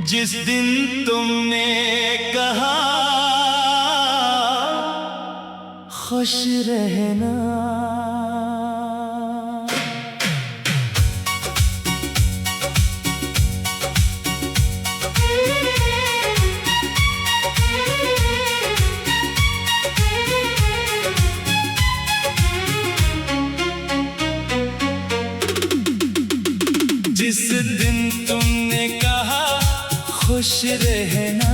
जिस दिन तुमने कहा खुश रहना, जिस दिन तुमने कहा खुश रहना,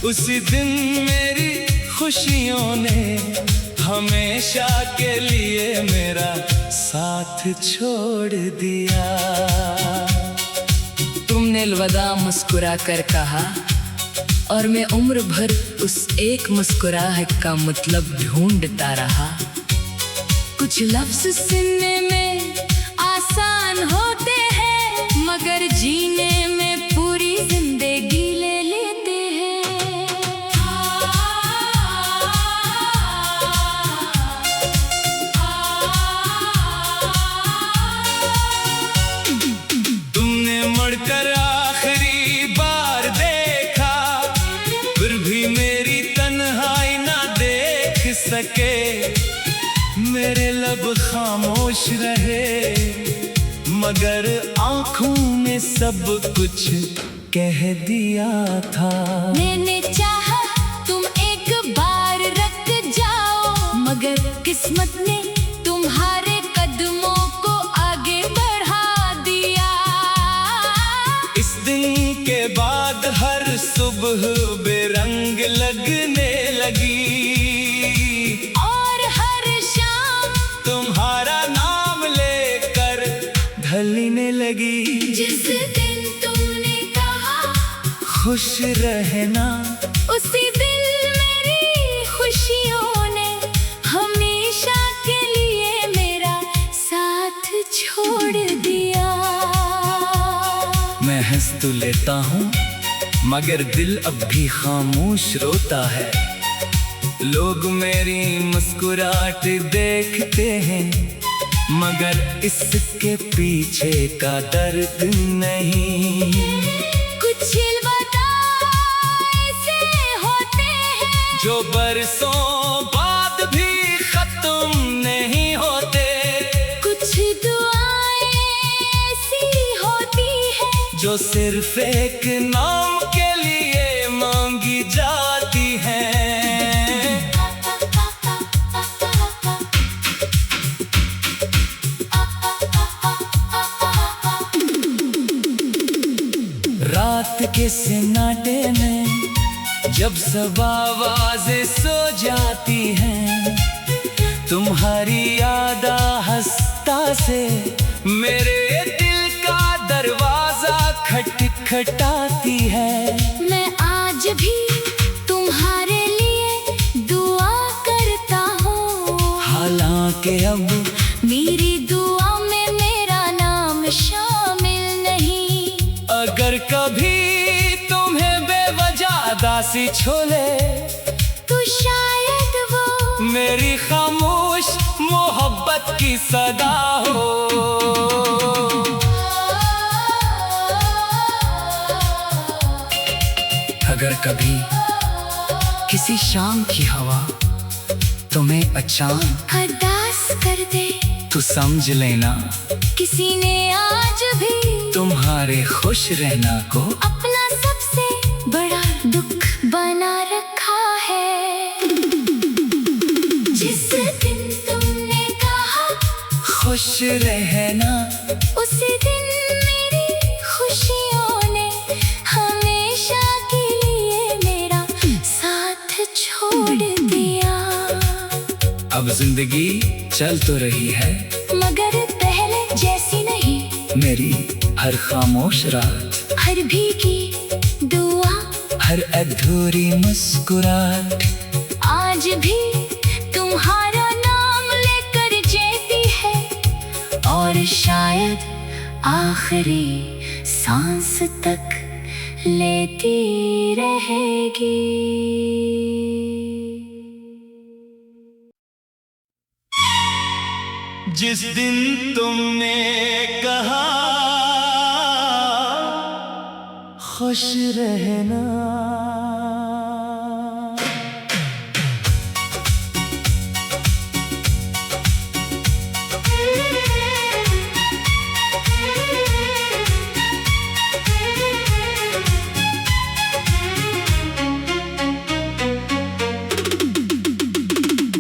उसी दिन मेरी खुशियों ने हमेशा के लिए मेरा साथ छोड़ दिया। तुमने अलविदा मुस्कुरा कर कहा और मैं उम्र भर उस एक मुस्कुराहट का मतलब ढूंढता रहा। कुछ लफ्ज सुनने में आसान होते हैं, मगर जीने में पूरी जिंदगी ले लेते हैं। तुमने मुड़कर आखिरी बार देखा, फिर भी मेरी तन्हाई ना देख सके। मेरे लब खामोश रहे, मगर आंखों ने सब कुछ कह दिया था। मैंने चाहा तुम एक बार रख जाओ, मगर किस्मत ने तुम्हारे कदमों को आगे बढ़ा दिया। इस दिन के बाद हर सुबह बेरंग लगने लगी, और हर शाम तुम्हारा नाम लेकर ढलने लगी। जिस दिन तुमने कहा खुश रहना, उसी दिन मेरी खुशियों ने हमेशा के लिए मेरा साथ छोड़ दिया। मैं हंस तो लेता हूँ, मगर दिल अब भी खामोश रोता है। लोग मेरी मुस्कुराहट देखते हैं, मगर इसके पीछे का दर्द नहीं। कुछ अलविदा ऐसे होते हैं जो बरसों बाद भी खत्म नहीं होते। कुछ दुआएं ऐसी होती हैं जो सिर्फ एक नाम के लिए मांगी जाती हैं। रात के सन्नाटे में जब सब आवाजें सो जाती हैं, तुम्हारी याद हंसता से मेरे दिल का दरवाजा खटखटाती है। मैं आज भी तुम्हारे लिए दुआ करता हूँ, हालांकि अब मेरी दुआ में मेरा नाम शामिल नहीं। अगर कभी तुम्हें बेवजह दासी छोले, तो शायद वो मेरी खामोश मोहब्बत की सदा हो। अगर कभी किसी शाम की हवा तुम्हें अचानक उदास कर दे, तो समझ लेना किसी ने आज भी तुम्हारे खुश रहना को अपना सबसे बड़ा दुख बना रखा है। जिस दिन तुमने कहा खुश रहना, उसी दिन मेरी खुशियों ने हमेशा के लिए मेरा साथ छोड़ दिया। अब जिंदगी चल तो रही है, मगर पहले जैसी नहीं। मेरी हर खामोश रात, हर भीगी दुआ, हर अधूरी मुस्कुराहट आज भी तुम्हारा नाम लेकर जीती है, और शायद आखिरी सांस तक लेती रहेगी। जिस दिन तुमने कहा खुश रहना।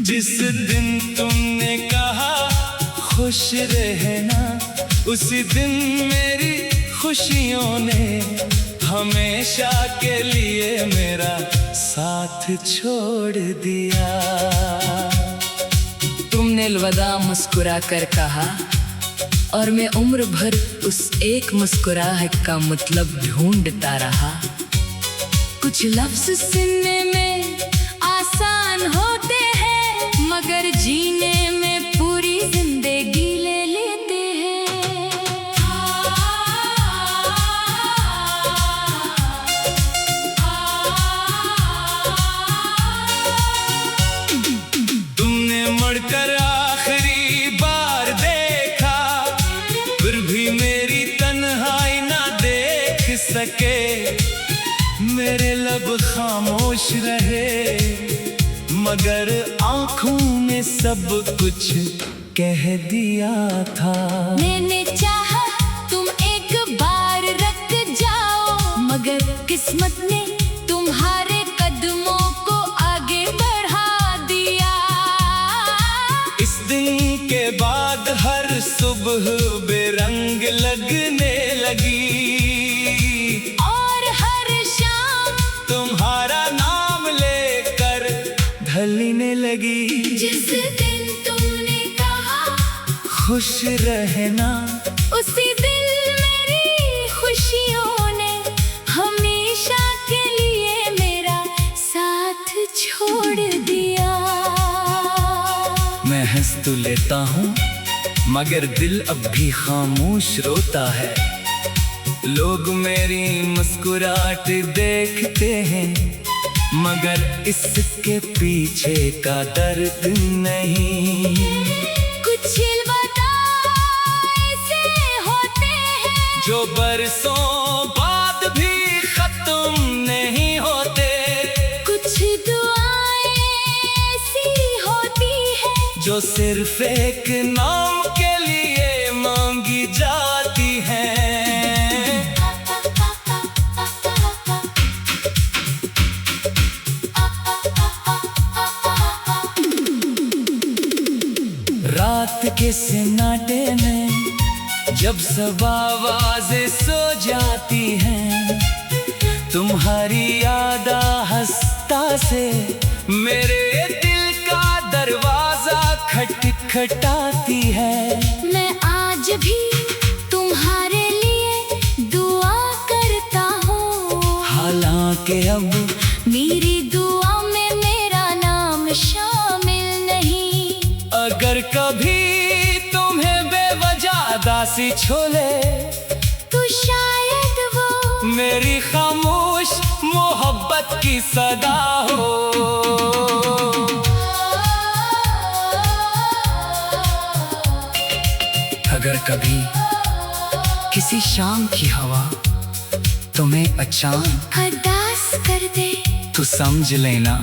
जिस दिन तुमने कहा खुश रहना, उसी दिन मेरी खुशियों ने हमेशा के लिए मेरा साथ छोड़ दिया। तुमने अलविदा मुस्कुरा कर कहा, और मैं उम्र भर उस एक मुस्कुराहट का मतलब ढूंढता रहा। कुछ लफ्ज सुनने में आसान होते हैं, मगर जीने में पूरी जिंदगी ले लेते हैं। तुमने मुड़कर आखिरी बार देखा, फिर भी मेरी तन्हाई ना देख सके। मेरे लब खामोश रहे, मगर आंखों में सब कुछ कह दिया था। मैंने चाहा तुम एक बार रुक जाओ, मगर किस्मत ने तुम्हारे कदमों को आगे बढ़ा दिया। इस दिन के बाद हर सुबह बेरंग लगने लगी, और हर शाम तुम्हारा नाम लेकर ढलने लगी। जिस दिन तुमने कहा खुश रहना, उसी दिन मेरी खुशियों ने हमेशा के लिए मेरा साथ छोड़ दिया। मैं हंस तो लेता हूँ, मगर दिल अब भी खामोश रोता है। लोग मेरी मुस्कुराहट देखते हैं, मगर इसके पीछे का दर्द नहीं। कुछ अलविदा ऐसे होते हैं जो बरसों बाद भी खत्म नहीं होते। कुछ दुआएं ऐसी होती हैं जो सिर्फ एक नाम के लिए मांगी जाती हैं। रात के सन्नाटे में जब सब आवाजें सो जाती हैं, तुम्हारी याद हंसता से मेरे दिल का दरवाजा खटखटाती है। मैं आज भी तुम्हारे लिए दुआ करता हूँ, हालांकि अब मेरी दुआ में मेरा नाम शामिल नहीं। अगर कभी तुम्हें बेवजह दासी छोले, तो शायद वो मेरी खामोश मोहब्बत की सदा हो। अगर कभी किसी शाम की हवा तुम्हें अचानक उदास कर दे, तो समझ लेना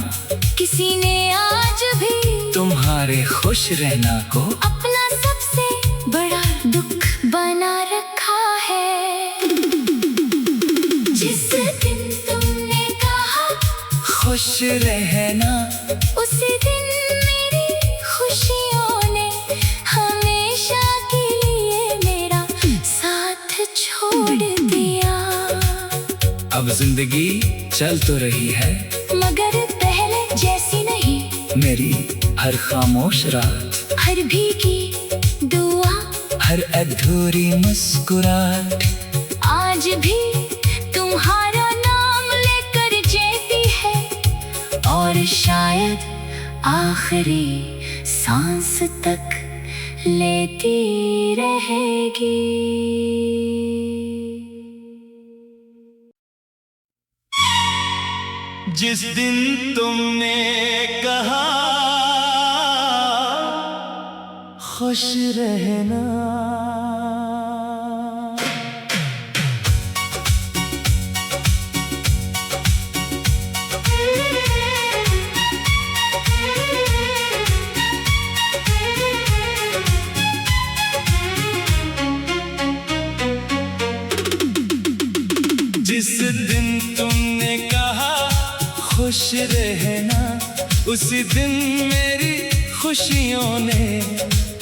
किसी ने आज भी तुम्हारे खुश रहना को अपना सबसे बड़ा दुख बना रखा है। जिस दिन तुमने कहा खुश रहना, उसी दिन मेरी खुशियों ने हमेशा के लिए मेरा साथ छोड़ दिया। अब जिंदगी चल तो रही है, मगर पहले जैसी नहीं। मेरी हर खामोश रात, हर भीगी दुआ, हर अधूरी मुस्कुराहट आज भी तुम्हारा नाम लेकर जीती है, और शायद आखिरी सांस तक लेती रहेगी। जिस दिन तुमने कहा खुश रहना, जिस दिन तुमने कहा खुश रहना, उसी दिन मेरी खुशियों ने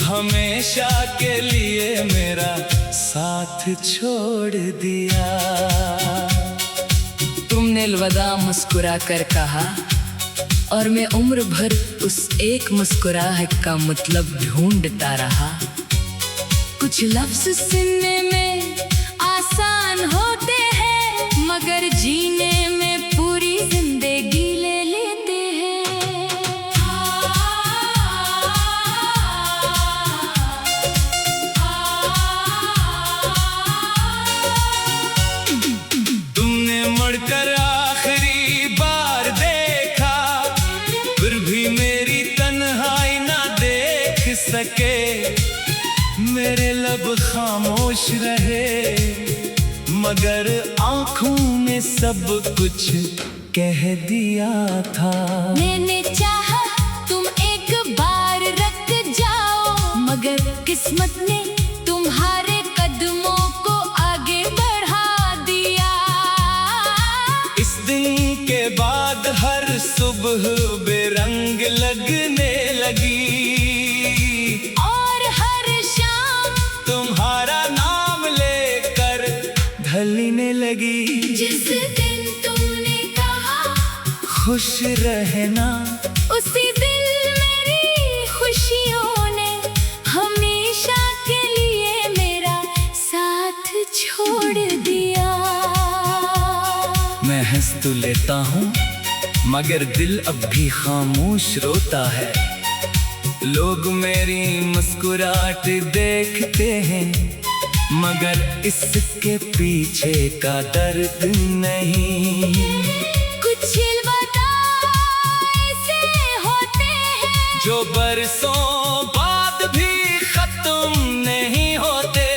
हमेशा के लिए मेरा साथ छोड़ दिया। तुमने अलविदा मुस्कुरा कर कहा और मैं उम्र भर उस एक मुस्कुराहट का मतलब ढूंढता रहा। कुछ लफ्ज सुनने में आसान होते हैं, मगर जीने में पूरी जिंदगी ले लेते हैं। तुमने मुड़कर आखिरी बार देखा, फिर भी मेरी तन्हाई ना देख सके। मेरे लब खामोश रहे, मगर आंखों ने सब कुछ कह दिया था। मैंने चाहा तुम एक बार रुक जाओ, मगर किस्मत ने तुम्हारे कदमों को आगे बढ़ा दिया। इस दिन के बाद हर सुबह बेरंग लगने लगी, और हर शाम तुम्हारा नाम लेकर ढलने लगी। जिस दिन तुमने कहा खुश रहना, उसी दिन मेरी खुशियों ने हमेशा के लिए मेरा साथ छोड़ दिया। मैं हंस तो लेता हूँ मगर दिल अब भी खामोश रोता है। लोग मेरी मुस्कुराहट देखते हैं, मगर इसके पीछे का दर्द नहीं। कुछ अलविदा ऐसे होते हैं जो बरसों बाद भी खत्म नहीं होते,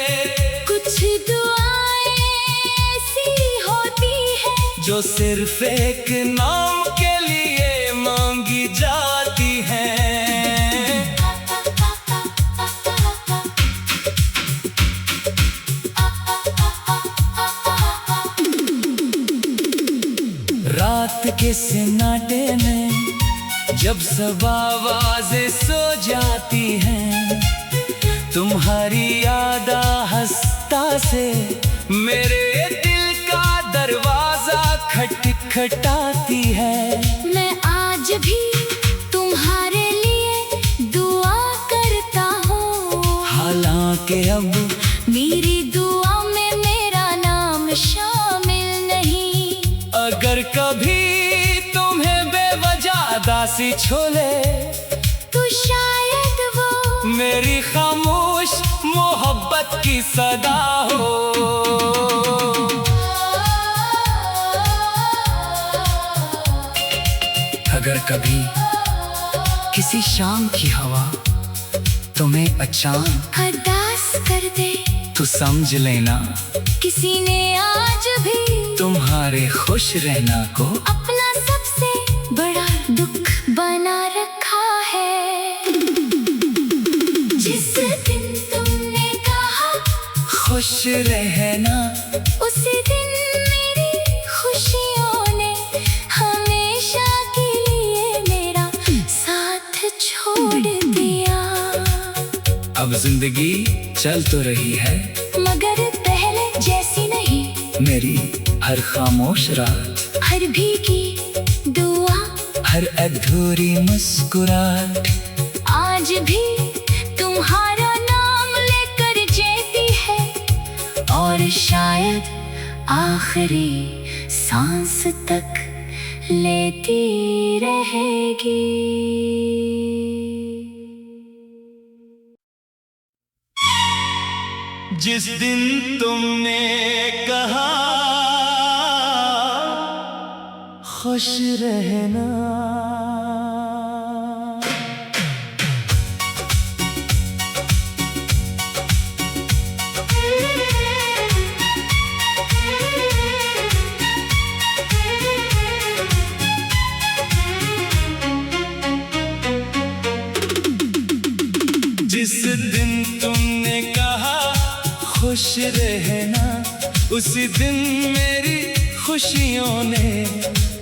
कुछ दुआएं ऐसी होती हैं जो सिर्फ एक नाम के लिए मांगी जाती हैं। रात के सन्नाटे में जब सब आवाजें सो जाती हैं, तुम्हारी याद हंसता से मेरे दिल का दरवाजा खटखटाती है। मैं आज भी तुम्हारे लिए दुआ करता हूँ, हालांकि अब मेरी दुआ में मेरा नाम शामिल नहीं। अगर कभी तुम्हें बेवजह दासी छोले, तो शायद वो मेरी खामोश मोहब्बत की सदा हो। अगर कभी किसी शाम की हवा तुम्हें अचानक उदास कर दे, तो समझ लेना किसी ने आज भी तुम्हारे खुश रहना को अपना सबसे बड़ा दुख बना रखा है। जिस दिन तुमने कहा खुश रहना, उसी दिन मेरी खुशियों ने हमेशा के लिए मेरा साथ छोड़ दिया। अब जिंदगी चल तो रही है, मगर पहले जैसी नहीं। मेरी हर खामोश रात, हर भीगी दुआ, हर अधूरी मुस्कुराहट आज भी तुम्हारा नाम लेकर जीती है, और शायद आखिरी सांस तक लेती रहेगी। जिस दिन तुमने कहा खुश रहना, जिस दिन तुमने कहा खुश रहना, उसी दिन मेरी खुशियों ने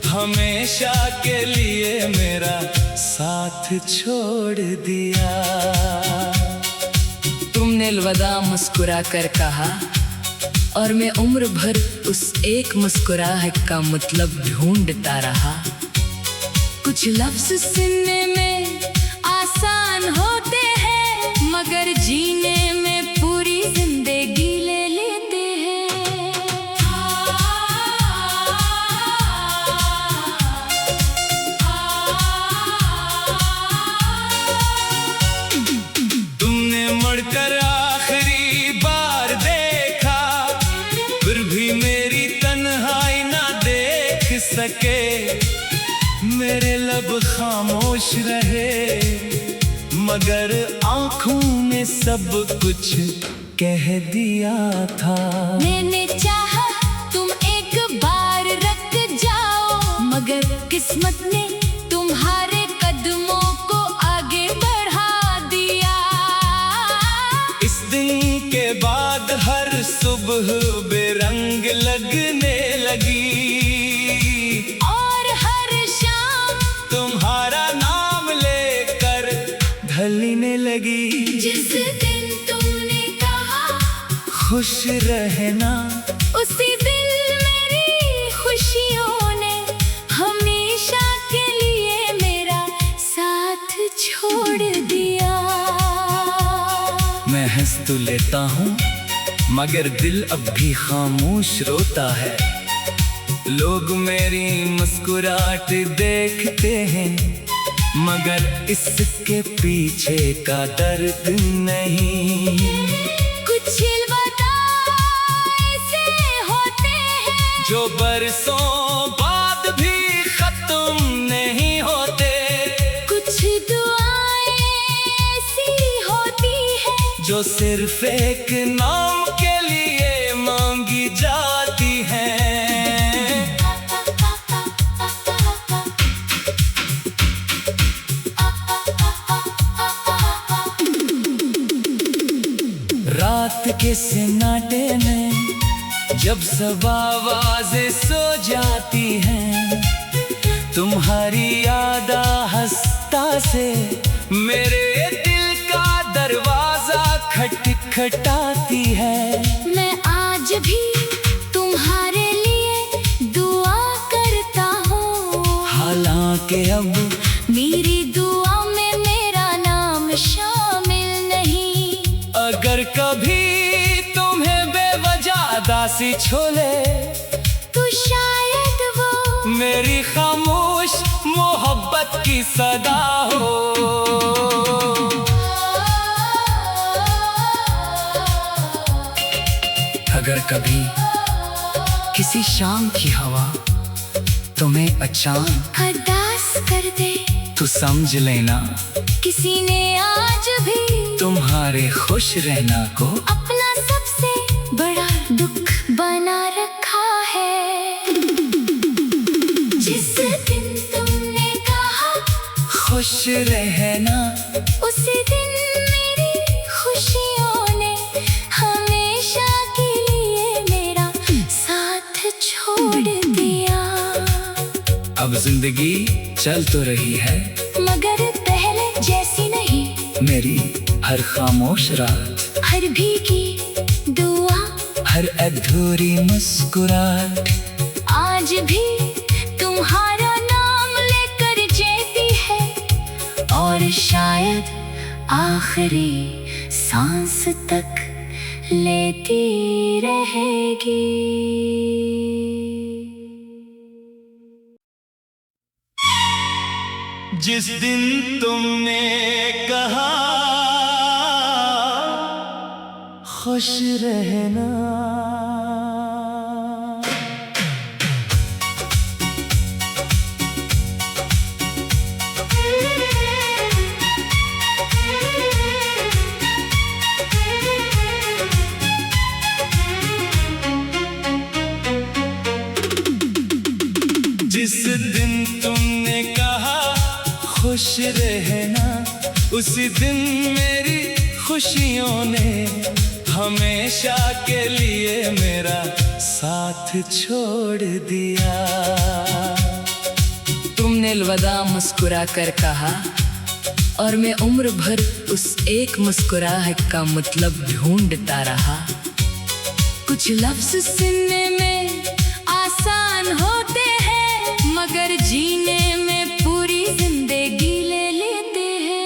हमेशा के लिए मेरा साथ छोड़ दिया। तुमने अलविदा मुस्कुरा कर कहा और मैं उम्र भर उस एक मुस्कुराहट का मतलब ढूंढता रहा। कुछ लफ्ज सुनने में आसान होते हैं मगर जीने में पूरी जिंदगी ले लेते हैं। तुमने मुड़कर आखिरी बार देखा फिर भी मेरी तन्हाई ना देख सके। मेरे लब खामोश रहे मगर आंखों ने सब कुछ कह दिया था। मैंने चाहा तुम एक बार रुक जाओ मगर किस्मत ने तुम्हारे कदमों को आगे बढ़ा दिया। इस दिन के बाद हर सुबह बेरंग लगने लगी और हर शाम तुम्हारा नाम लेकर ढलने लगी। जिस दिन तुमने कहा खुश रहना उसी दिन मेरी खुशियों ने हमेशा के लिए मेरा साथ छोड़ दिया। मैं हंस तो लेता हूँ मगर दिल अब भी खामोश रोता है। लोग मेरी मुस्कुराहट देखते हैं मगर इसके पीछे का दर्द नहीं। कुछ अलविदा ऐसे होते हैं जो बरसों बाद भी खत्म नहीं होते। कुछ दुआएं ऐसी होती हैं जो सिर्फ एक नाम के लिए मांगी जाती हैं। रात के सन्नाटे में जब सब आवाजें सो जाती हैं तुम्हारी याद हंसता से मेरे दिल का दरवाजा खटखटाती है। मैं आज भी तुम्हारे लिए दुआ करता हूँ हालांकि अब मेरी दुआ में मेरा नाम शामिल नहीं। अगर कभी तुम्हें बेवजह दासी छोले तो शायद वो मेरी खामोश मोहब्बत की सदा हो। अगर कभी किसी शाम की हवा तुम्हें अचानक उदास कर दे तो समझ लेना किसी ने आज भी तुम्हारे खुश रहना को अपना सबसे बड़ा दुख बना रखा है। जिस दिन तुमने कहा खुश रहना उसी दिन मेरी खुशियों ने हमेशा के लिए मेरा साथ छोड़ दिया। अब जिंदगी चल तो रही है मगर पहले जैसी नहीं। मेरी हर खामोश रात हर भीगी दुआ हर अधूरी मुस्कुराहट आज भी तुम्हारा नाम लेकर जीती है और शायद आखिरी सांस तक लेती रहेगी। जिस दिन तुमने कहा खुश रहना जिस दिन तुमने कहा खुश रहना उसी दिन मेरी खुशियों ने हमेशा के लिए मेरा साथ छोड़ दिया। तुमने अलविदा मुस्कुरा कर कहा और मैं उम्र भर उस एक मुस्कुराहट का मतलब ढूंढता रहा। कुछ लफ्ज सुनने में आसान होते हैं मगर जीने में पूरी जिंदगी ले लेते हैं।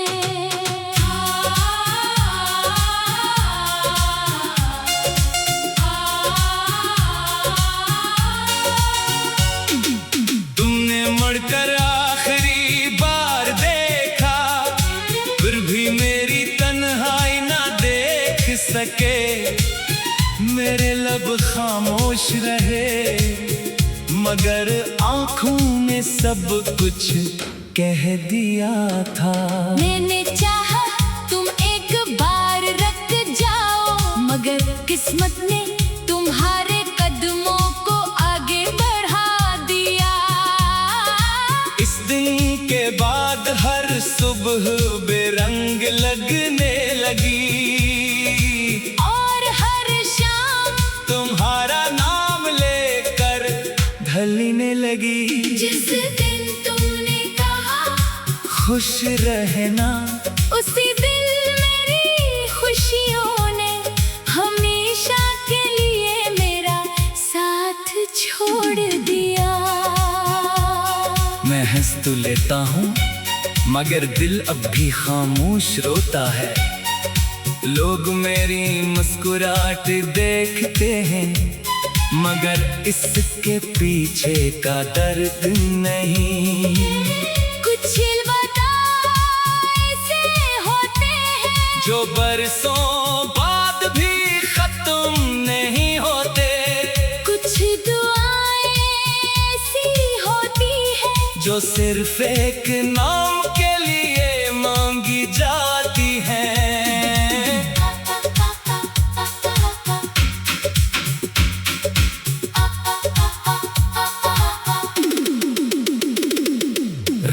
तुमने मुड़कर आखिरी बार देखा, फिर भी मेरी तन्हाई ना देख सके। मेरे लब खामोश रहे मगर आंखों में सब कुछ कह दिया था। मैंने चाहा तुम एक बार रुक जाओ मगर किस्मत ने तुम्हारे कदमों को आगे बढ़ा दिया। इस दिन के बाद हर सुबह बेरंग लगने लगी और हर शाम तुम्हारा नाम लेकर ढलने लगी। जिस दिन तुमने कहा खुश रहना, उसी दिन मेरी खुशियों ने हमेशा के लिए मेरा साथ छोड़ दिया। मैं हंस तो लेता हूँ मगर दिल अब भी खामोश रोता है। लोग मेरी मुस्कुराहट देखते हैं मगर इसके पीछे का दर्द नहीं। कुछ अलविदा ऐसे होते हैं जो बरसों बाद भी खत्म नहीं होते। कुछ दुआएं ऐसी होती हैं जो सिर्फ एक नाम के लिए मांगी जाती हैं।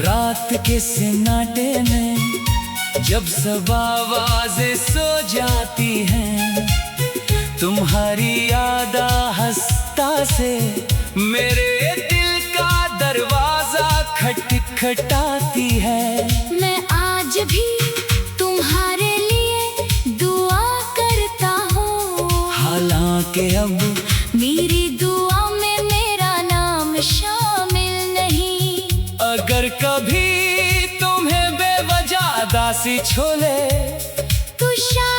रात के सन्नाटे में जब सब आवाजें सो जाती हैं, तुम्हारी याद हंसता से मेरे दिल का दरवाजा खटखटाती है। मैं आज भी तुम्हारे लिए दुआ करता हूँ, हालांकि अब मेरी दुआ में मेरा नाम शामिल नहीं। अगर कभी तुम्हें बेवजह दासी छोले तो शायद